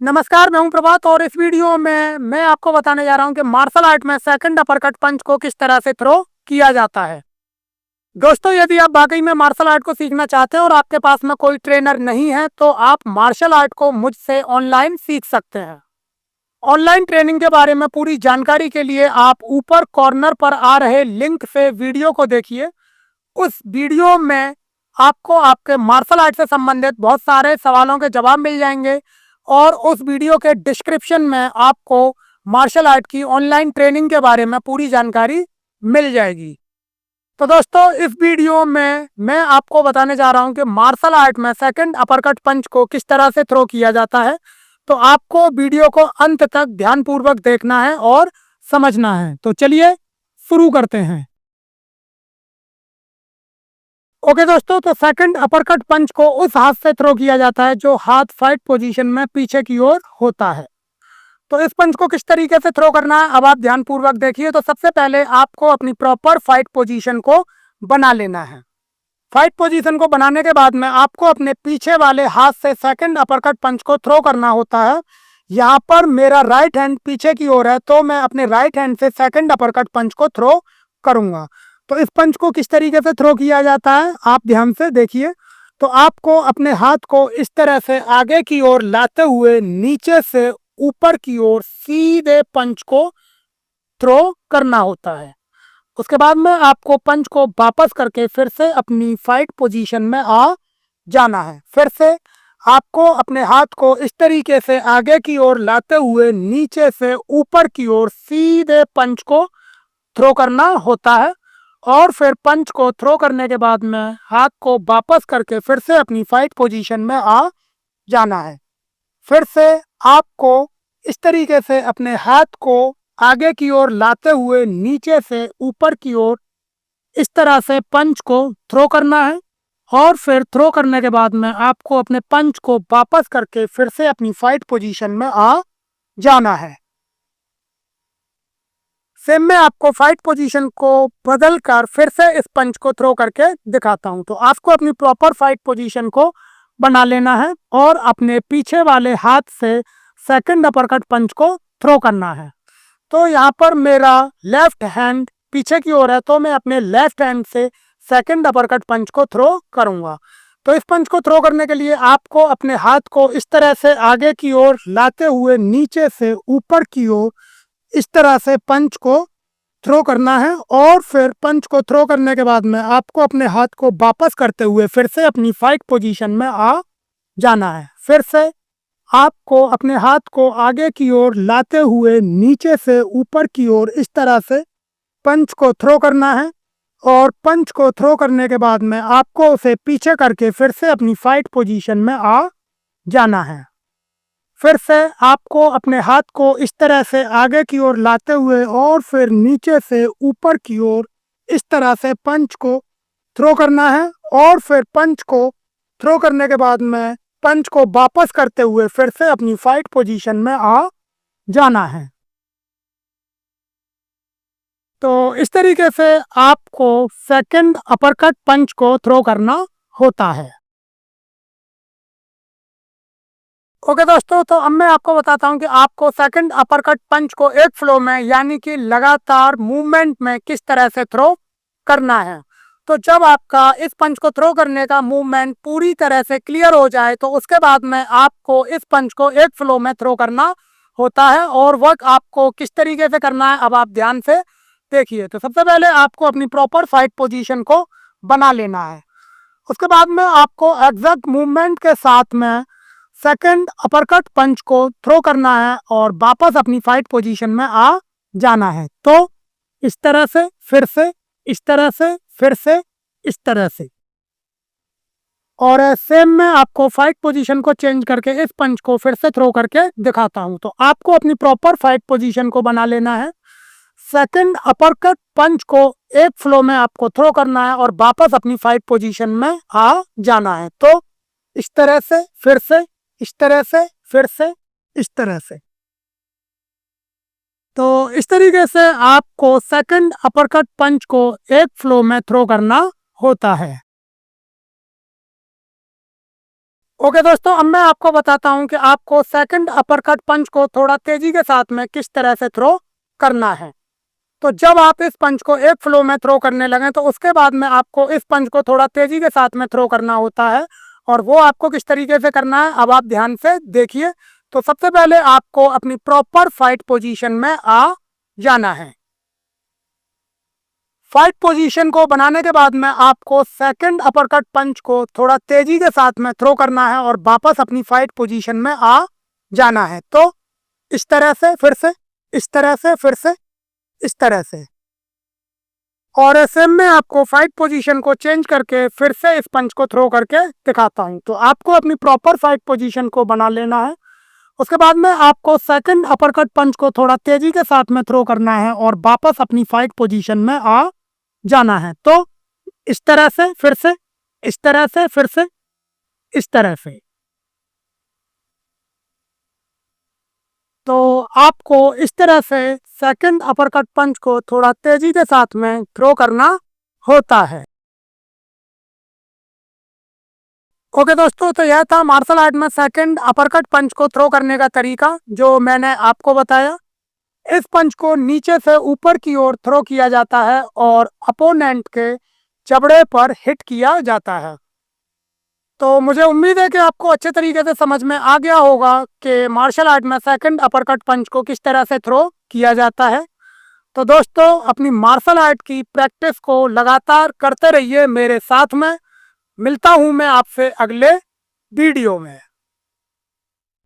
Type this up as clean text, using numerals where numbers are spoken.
नमस्कार, मैं हूं प्रभात और इस वीडियो में मैं आपको बताने जा रहा हूं कि मार्शल आर्ट में सेकंड अपरकट पंच को किस तरह से थ्रो किया जाता है। दोस्तों, यदि आप वाकई में मार्शल आर्ट को सीखना चाहते हैं और आपके पास में कोई ट्रेनर नहीं है तो आप मार्शल आर्ट को मुझसे ऑनलाइन सीख सकते हैं। ऑनलाइन ट्रेनिंग के बारे में पूरी जानकारी के लिए आप ऊपर कॉर्नर पर आ रहे लिंक से वीडियो को देखिए। उस वीडियो में आपको आपके मार्शल आर्ट से संबंधित बहुत सारे सवालों के जवाब मिल जाएंगे और उस वीडियो के डिस्क्रिप्शन में आपको मार्शल आर्ट की ऑनलाइन ट्रेनिंग के बारे में पूरी जानकारी मिल जाएगी। तो दोस्तों, इस वीडियो में मैं आपको बताने जा रहा हूं कि मार्शल आर्ट में सेकंड अपरकट पंच को किस तरह से थ्रो किया जाता है। तो आपको वीडियो को अंत तक ध्यानपूर्वक देखना है और समझना है। तो चलिए शुरू करते हैं। ओके दोस्तों, तो सेकंड अपरकट पंच को उस हाथ से थ्रो किया जाता है जो हाथ फाइट पोजीशन में पीछे की ओर होता है। तो इस पंच को किस तरीके से थ्रो करना है अब आप ध्यानपूर्वक देखिए। तो सबसे पहले आपको अपनी प्रॉपर फाइट पोजीशन को बना लेना है। फाइट पोजीशन को बनाने के बाद में आपको अपने पीछे वाले हाथ से सेकंड अपरकट पंच को थ्रो करना होता है। यहाँ पर मेरा राइट हैंड पीछे की ओर है तो मैं अपने राइट हैंड से सेकंड अपरकट पंच को थ्रो करूंगा। तो इस पंच को किस तरीके से थ्रो किया जाता है आप ध्यान से देखिए। तो आपको अपने हाथ को इस तरह से आगे की ओर लाते हुए नीचे से ऊपर की ओर सीधे पंच को थ्रो करना होता है। उसके बाद में आपको पंच को वापस करके फिर से अपनी फाइट पोजीशन में आ जाना है। फिर से आपको अपने हाथ को इस तरीके से आगे की ओर लाते हुए नीचे से ऊपर की ओर सीधे पंच को थ्रो करना होता है और फिर पंच को थ्रो करने के बाद में हाथ को वापस करके फिर से अपनी फाइट पोजीशन में आ जाना है। फिर से आपको इस तरीके से अपने हाथ को आगे की ओर लाते हुए नीचे से ऊपर की ओर इस तरह से पंच को थ्रो करना है और फिर थ्रो करने के बाद में आपको अपने पंच को वापस करके फिर से अपनी फाइट पोजीशन में आ जाना है। सेम मैं आपको फाइट पोजीशन को बदल कर फिर से इस पंच को थ्रो करके दिखाता हूं। तो आपको अपनी प्रॉपर फाइट पोजीशन को बना लेना है और अपने पीछे वाले हाथ से सेकंड अपरकट पंच को थ्रो करना है। तो यहाँ पर मेरा लेफ्ट हैंड पीछे की ओर है तो मैं अपने लेफ्ट हैंड से सेकंड अपरकट पंच को थ्रो करूंगा। तो इस पंच को थ्रो करने के लिए आपको अपने हाथ को इस तरह से आगे की ओर लाते हुए नीचे से ऊपर की ओर इस तरह से पंच को थ्रो करना है और फिर पंच को थ्रो करने के बाद में आपको अपने हाथ को वापस करते हुए फिर से अपनी फाइट पोजीशन में आ जाना है। फिर से आपको अपने हाथ को आगे की ओर लाते हुए नीचे से ऊपर की ओर इस तरह से पंच को थ्रो करना है और पंच को थ्रो करने के बाद में आपको उसे पीछे करके फिर से अपनी फाइट पोजीशन में आ जाना है। फिर से आपको अपने हाथ को इस तरह से आगे की ओर लाते हुए और फिर नीचे से ऊपर की ओर इस तरह से पंच को थ्रो करना है और फिर पंच को थ्रो करने के बाद में पंच को वापस करते हुए फिर से अपनी फाइट पोजीशन में आ जाना है। तो इस तरीके से आपको सेकंड अपरकट पंच को थ्रो करना होता है। ओके दोस्तों, तो अब मैं आपको बताता हूं कि आपको सेकंड अपरकट पंच को एक फ्लो में यानी कि लगातार मूवमेंट में किस तरह से थ्रो करना है। तो जब आपका इस पंच को थ्रो करने का मूवमेंट पूरी तरह से क्लियर हो जाए तो उसके बाद में आपको इस पंच को एक फ्लो में थ्रो करना होता है और वर्क आपको किस तरीके से करना है अब आप ध्यान से देखिए। तो सबसे पहले आपको अपनी प्रॉपर फाइट पोजीशन को बना लेना है। उसके बाद में आपको एग्जैक्ट मूवमेंट के साथ में सेकंड अपरकट पंच को थ्रो करना है और वापस अपनी फाइट पोजीशन में आ जाना है। तो इस तरह से, फिर से, इस तरह से, फिर से, इस तरह से। और सेम में आपको फाइट पोजीशन को चेंज करके इस पंच को फिर से थ्रो करके दिखाता हूं। तो आपको अपनी प्रॉपर फाइट पोजीशन को बना लेना है। सेकंड अपरकट पंच को एक फ्लो में आपको थ्रो करना है और वापस अपनी फाइट पोजीशन में आ जाना है। तो इस तरह से, फिर से, इस तरह से, फिर से, इस तरह से। तो इस तरीके से आपको सेकंड अपरकट पंच को एक फ्लो में थ्रो करना होता है। ओके दोस्तों, अब मैं आपको बताता हूं कि आपको सेकंड अपर कट पंच को थोड़ा तेजी के साथ में किस तरह से थ्रो करना है। तो जब आप इस पंच को एक फ्लो में थ्रो करने लगे तो उसके बाद में आपको इस पंच को थोड़ा तेजी के साथ में थ्रो करना होता है। और वो आपको किस तरीके से करना है अब आप ध्यान से देखिए। तो सबसे पहले आपको अपनी प्रॉपर फाइट पोजीशन में आ जाना है। फाइट पोजीशन को बनाने के बाद में आपको सेकंड अपरकट पंच को थोड़ा तेजी के साथ में थ्रो करना है और वापस अपनी फाइट पोजीशन में आ जाना है। तो इस तरह से, फिर से इस तरह से, फिर से इस तरह से। और ऐसे में आपको फाइट पोजीशन को चेंज करके फिर से इस पंच को थ्रो करके दिखाता हूं। तो आपको अपनी प्रॉपर फाइट पोजीशन को बना लेना है। उसके बाद में आपको सेकंड अपरकट पंच को थोड़ा तेजी के साथ में थ्रो करना है और वापस अपनी फाइट पोजीशन में आ जाना है। तो इस तरह से, फिर से इस तरह से, फिर से इस तरह से। तो आपको इस तरह से सेकंड अपरकट पंच को थोड़ा तेजी के साथ में थ्रो करना होता है। ओके दोस्तों, तो यह था मार्शल आर्ट में सेकंड अपरकट पंच को थ्रो करने का तरीका जो मैंने आपको बताया। इस पंच को नीचे से ऊपर की ओर थ्रो किया जाता है और अपोनेंट के जबड़े पर हिट किया जाता है। तो मुझे उम्मीद है कि आपको अच्छे तरीके से समझ में आ गया होगा कि मार्शल आर्ट में सेकंड अपरकट पंच को किस तरह से थ्रो किया जाता है। तो दोस्तों, अपनी मार्शल आर्ट की प्रैक्टिस को लगातार करते रहिए मेरे साथ में। मिलता हूं मैं आपसे अगले वीडियो में।